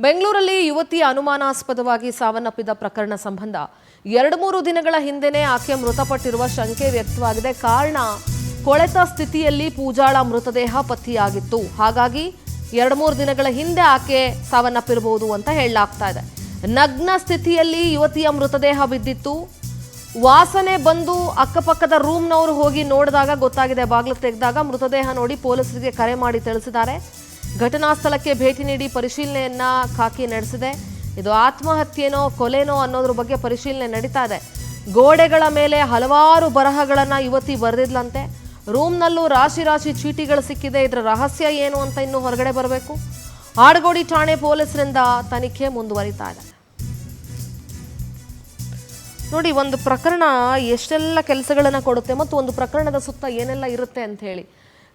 ಬೆಂಗಳೂರಲ್ಲಿ ಯುವತಿ ಅನುಮಾನಾಸ್ಪದವಾಗಿ ಸಾವನ್ನಪ್ಪಿದ ಪ್ರಕರಣ ಸಂಬಂಧ 2-3 ದಿನಗಳ ಹಿಂದೆನೇ ಆಕೆ ಮೃತಪಟ್ಟಿರುವ ಶಂಕೆ ವ್ಯಕ್ತವಾಗಿದೆ. ಕಾರಣ ಕೊಳೆತ ಸ್ಥಿತಿಯಲ್ಲಿ ಪೂಜಾಳ ಮೃತದೇಹ ಪತ್ತೆಯಾಗಿತ್ತು. ಹಾಗಾಗಿ 2-3 ದಿನಗಳ ಹಿಂದೆ ಆಕೆ ಸಾವನ್ನಪ್ಪಿರಬಹುದು ಅಂತ ಹೇಳಲಾಗ್ತಾ ಇದೆ. ನಗ್ನ ಸ್ಥಿತಿಯಲ್ಲಿ ಯುವತಿಯ ಮೃತದೇಹ ಬಿದ್ದಿತ್ತು. ವಾಸನೆ ಬಂದು ಅಕ್ಕಪಕ್ಕದ ರೂಮ್ನವರು ಹೋಗಿ ನೋಡಿದಾಗ ಗೊತ್ತಾಗಿದೆ. ಬಾಗಿಲು ತೆಗೆದಾಗ ಮೃತದೇಹ ನೋಡಿ ಪೊಲೀಸರಿಗೆ ಕರೆ ಮಾಡಿ ತಿಳಿಸಿದ್ದಾರೆ. ಘಟನಾ ಸ್ಥಳಕ್ಕೆ ಭೇಟಿ ನೀಡಿ ಪರಿಶೀಲನೆಯನ್ನ ಖಾಕಿ ನಡೆಸಿದೆ. ಇದು ಆತ್ಮಹತ್ಯೆನೋ ಕೊಲೆನೋ ಅನ್ನೋದ್ರ ಬಗ್ಗೆ ಪರಿಶೀಲನೆ ನಡೀತಾ ಇದೆ. ಗೋಡೆಗಳ ಮೇಲೆ ಹಲವಾರು ಬರಹಗಳನ್ನ ಯುವತಿ ಬರೆದಿದ್ಲಂತೆ. ರೂಮ್ನಲ್ಲೂ ರಾಶಿ ರಾಶಿ ಚೀಟಿಗಳು ಸಿಕ್ಕಿದೆ. ಇದರ ರಹಸ್ಯ ಏನು ಅಂತ ಇನ್ನೂ ಹೊರಗಡೆ ಬರಬೇಕು. ಆಡಗೋಡಿ ಠಾಣೆ ಪೊಲೀಸರಿಂದ ತನಿಖೆ ಮುಂದುವರಿತಾ ಇದೆ. ನೋಡಿ, ಒಂದು ಪ್ರಕರಣ ಎಷ್ಟೆಲ್ಲ ಕೆಲಸಗಳನ್ನ ಕೊಡುತ್ತೆ ಮತ್ತು ಒಂದು ಪ್ರಕರಣದ ಸುತ್ತ ಏನೆಲ್ಲ ಇರುತ್ತೆ ಅಂತ ಹೇಳಿ.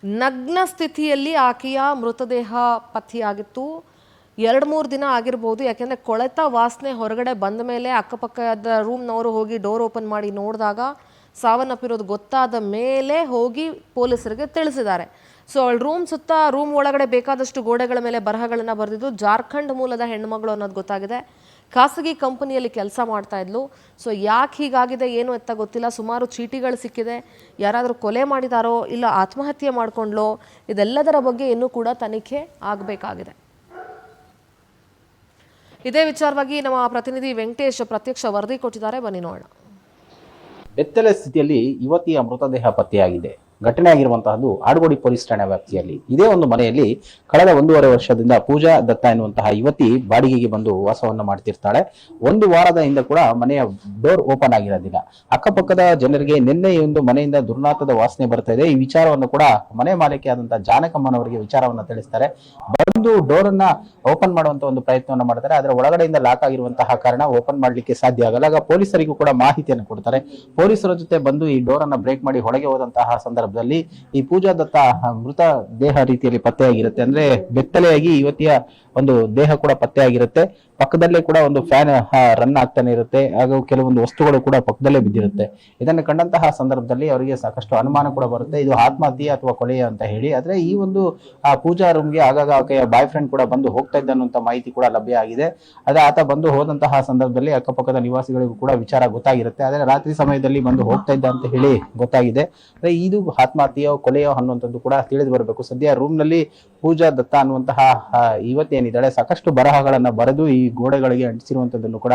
ನಗ್ನ ಸ್ಥಿತಿಯಲ್ಲಿ ಆಕೆಯ ಮೃತದೇಹ ಪತ್ತೆಯಾಗಿತ್ತು. 2-3 ದಿನ ಆಗಿರ್ಬೋದು. ಯಾಕೆಂದರೆ ಕೊಳೆತ ವಾಸನೆ ಹೊರಗಡೆ ಬಂದ ಮೇಲೆ ಅಕ್ಕಪಕ್ಕದ ರೂಮ್ನವರು ಹೋಗಿ ಡೋರ್ ಓಪನ್ ಮಾಡಿ ನೋಡಿದಾಗ ಸಾವನ್ನಪ್ಪಿರೋದು ಗೊತ್ತಾದ ಮೇಲೆ ಹೋಗಿ ಪೊಲೀಸರಿಗೆ ತಿಳಿಸಿದ್ದಾರೆ. ಸೊ ಅವಳ ರೂಮ್ ಒಳಗಡೆ ಬೇಕಾದಷ್ಟು ಗೋಡೆಗಳ ಮೇಲೆ ಬರಹಗಳನ್ನು ಬರೆದಿದ್ದು. ಜಾರ್ಖಂಡ್ ಮೂಲದ ಹೆಣ್ಣುಮಗಳು ಅನ್ನೋದು ಗೊತ್ತಾಗಿದೆ. ಖಾಸಗಿ ಕಂಪನಿಯಲ್ಲಿ ಕೆಲಸ ಮಾಡ್ತಾ ಇದ್ಲು. ಸೊ ಯಾಕೆ ಹೀಗಾಗಿದೆ ಏನು ಅಂತ ಗೊತ್ತಿಲ್ಲ. ಸುಮಾರು ಚೀಟಿಗಳು ಸಿಕ್ಕಿದೆ. ಯಾರಾದರೂ ಕೊಲೆ ಮಾಡಿದಾರೋ ಇಲ್ಲ ಆತ್ಮಹತ್ಯೆ ಮಾಡ್ಕೊಂಡ್ಲೋ, ಇದೆಲ್ಲದರ ಬಗ್ಗೆ ಇನ್ನೂ ಕೂಡ ತನಿಖೆ ಆಗಬೇಕಾಗಿದೆ. ಇದೇ ವಿಚಾರವಾಗಿ ನಮ್ಮ ಪ್ರತಿನಿಧಿ ವೆಂಕಟೇಶ್ ಪ್ರತ್ಯಕ್ಷ ವರದಿ ಕೊಟ್ಟಿದ್ದಾರೆ. ಬನ್ನಿ ನೋಡೋಣ. ಬೆತ್ತಲೆ ಸ್ಥಿತಿಯಲ್ಲಿ ಯುವತಿಯ ಮೃತದೇಹ ಪತ್ತೆಯಾಗಿದೆ. ಘಟನೆ ಆಗಿರುವಂತಹದ್ದು ಆಡಗೋಡಿ ಪೊಲೀಸ್ ಠಾಣೆ ವ್ಯಾಪ್ತಿಯಲ್ಲಿ. ಇದೇ ಒಂದು ಮನೆಯಲ್ಲಿ ಕಳೆದ 1.5 ವರ್ಷದಿಂದ ಪೂಜಾ ದತ್ತ ಎನ್ನುವಂತಹ ಯುವತಿ ಬಾಡಿಗೆಗೆ ಬಂದು ವಾಸವನ್ನ ಮಾಡ್ತಿರ್ತಾಳೆ. 1 ವಾರದ ಹಿಂದೆ ಕೂಡ ಮನೆಯ ಡೋರ್ ಓಪನ್ ಆಗಿರೋದಿಲ್ಲ. ಅಕ್ಕಪಕ್ಕದ ಜನರಿಗೆ ನಿನ್ನೆ ಒಂದು ಮನೆಯಿಂದ ದುರ್ನಾತದ ವಾಸನೆ ಬರ್ತಾ ಇದೆ. ಈ ವಿಚಾರವನ್ನು ಕೂಡ ಮನೆ ಮಾಲೀಕೆ ಆದಂತಹ ಜಾನಕಮ್ಮನವರಿಗೆ ವಿಚಾರವನ್ನ ತಿಳಿಸ್ತಾರೆ. ಬಂದು ಡೋರ್ ಅನ್ನ ಓಪನ್ ಮಾಡುವಂತ ಒಂದು ಪ್ರಯತ್ನವನ್ನ ಮಾಡ್ತಾರೆ. ಅದರ ಒಳಗಡೆಯಿಂದ ಲಾಕ್ ಆಗಿರುವಂತಹ ಕಾರಣ ಓಪನ್ ಮಾಡ್ಲಿಕ್ಕೆ ಸಾಧ್ಯ ಆಗಲ್ಲ. ಆಗ ಪೊಲೀಸರಿಗೂ ಕೂಡ ಮಾಹಿತಿಯನ್ನು ಕೊಡ್ತಾರೆ. ಪೊಲೀಸರ ಜೊತೆ ಬಂದು ಈ ಡೋರ್ ಅನ್ನ ಬ್ರೇಕ್ ಮಾಡಿ ಹೊರಗೆ ಹೋದಂತಹ ಸಂದರ್ಭದಲ್ಲಿ ಈ ಪೂಜಾ ದತ್ತ ಮೃತ ದೇಹ ರೀತಿಯಲ್ಲಿ ಪತ್ತೆಯಾಗಿರುತ್ತೆ. ಅಂದ್ರೆ ಬೆತ್ತಲೆಯಾಗಿ ಯುವತಿಯ ಒಂದು ದೇಹ ಕೂಡ ಪತ್ತೆಯಾಗಿರುತ್ತೆ. ಪಕ್ಕದಲ್ಲೇ ಕೂಡ ಒಂದು ಫ್ಯಾನ್ ರನ್ ಆಗ್ತಾನೆ ಇರುತ್ತೆ. ಹಾಗೂ ಕೆಲವೊಂದು ವಸ್ತುಗಳು ಕೂಡ ಪಕ್ಕದಲ್ಲೇ ಬಿದ್ದಿರುತ್ತೆ. ಇದನ್ನು ಕಂಡಂತಹ ಸಂದರ್ಭದಲ್ಲಿ ಅವರಿಗೆ ಸಾಕಷ್ಟು ಅನುಮಾನ ಕೂಡ ಬರುತ್ತೆ, ಇದು ಆತ್ಮಹತ್ಯೆ ಅಥವಾ ಕೊಲೆಯ ಅಂತ ಹೇಳಿ. ಆದ್ರೆ ಈ ಒಂದು ಪೂಜಾ ರೂಮ್ಗೆ ಆಗಾಗ ಆಕೆಯ ಬಾಯ್ ಫ್ರೆಂಡ್ ಕೂಡ ಬಂದು ಹೋಗ್ತಾ ಇದ್ದ ಅನ್ನುವಂತ ಮಾಹಿತಿ ಕೂಡ ಲಭ್ಯ ಆಗಿದೆ. ಅದೇ ಆತ ಬಂದು ಹೋದಂತಹ ಸಂದರ್ಭದಲ್ಲಿ ಅಕ್ಕಪಕ್ಕದ ನಿವಾಸಿಗಳಿಗೂ ಕೂಡ ವಿಚಾರ ಗೊತ್ತಾಗಿರುತ್ತೆ. ಆದ್ರೆ ರಾತ್ರಿ ಸಮಯದಲ್ಲಿ ಬಂದು ಹೋಗ್ತಾ ಇದ್ದ ಅಂತ ಹೇಳಿ ಗೊತ್ತಾಗಿದೆ. ಅಂದ್ರೆ ಇದು ಆತ್ಮಹತ್ಯೆಯೋ ಕೊಲೆಯೋ ಅನ್ನುವಂಥದ್ದು ಕೂಡ ತಿಳಿದು ಬರಬೇಕು. ಸದ್ಯ ರೂಮ್ ನಲ್ಲಿ ಪೂಜಾ ದತ್ತ ಅನ್ನುವಂತಹ ಯುವತಿ ಏನಿದ್ದಾಳೆ ಸಾಕಷ್ಟು ಬರಹಗಳನ್ನ ಬರೆದು ಈ ಗೋಡೆಗಳಿಗೆ ಅಂಟಿಸಿರುವಂತದ್ದನ್ನು ಕೂಡ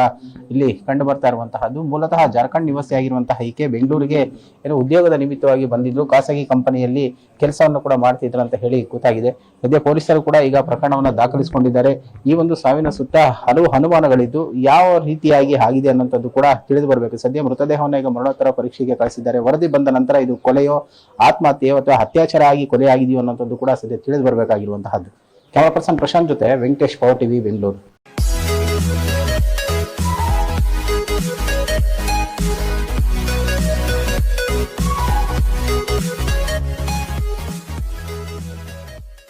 ಇಲ್ಲಿ ಕಂಡು ಬರ್ತಾ ಇರುವಂತಹದ್ದು. ಮೂಲತಃ ಜಾರ್ಖಂಡ್ ನಿವಾಸಿ ಆಗಿರುವಂತಹ ಈಕೆ ಬೆಂಗಳೂರಿಗೆ ಏನೋ ಉದ್ಯೋಗದ ನಿಮಿತ್ತವಾಗಿ ಬಂದಿದ್ರು. ಖಾಸಗಿ ಕಂಪನಿಯಲ್ಲಿ ಕೆಲಸವನ್ನು ಕೂಡ ಮಾಡ್ತಿದ್ರು ಅಂತ ಹೇಳಿ ಗೊತ್ತಾಗಿದೆ. ಸದ್ಯ ಪೊಲೀಸರು ಕೂಡ ಈಗ ಪ್ರಕರಣವನ್ನ ದಾಖಲಿಸಿಕೊಂಡಿದ್ದಾರೆ. ಈ ಒಂದು ಸಾವಿನ ಸುತ್ತ ಹಲವು ಅನುಮಾನಗಳಿದ್ದು ಯಾವ ರೀತಿಯಾಗಿ ಆಗಿದೆ ಅನ್ನೋಂಥದ್ದು ಕೂಡ ತಿಳಿದು ಬರಬೇಕು. ಸದ್ಯ ಮೃತದೇಹವನ್ನು ಈಗ ಮರಣೋತ್ತರ ಪರೀಕ್ಷೆಗೆ ಕಳಿಸಿದ್ದಾರೆ. ವರದಿ ಬಂದ ನಂತರ ಇದು ಕೊಲೆಯೋ ಆತ್ಮಹತ್ಯೆಯೋ ಅಥವಾ ಅತ್ಯಾಚಾರ ಆಗಿ ಕೊಲೆ ಆಗಿದೆಯೋ ಅನ್ನೋಂಥದ್ದು ಕೂಡ ಸದ್ಯ ತಿಳಿದು ಬರಬೇಕಾಗಿರುವಂತಹದ್ದು. ಕ್ಯಾಮರಾ ಪರ್ಸನ್ ಪ್ರಶಾಂತ್ ಜೊತೆ ವೆಂಕಟೇಶ್, ಪವರ್ ಟಿವಿ, ಬೆಂಗಳೂರು.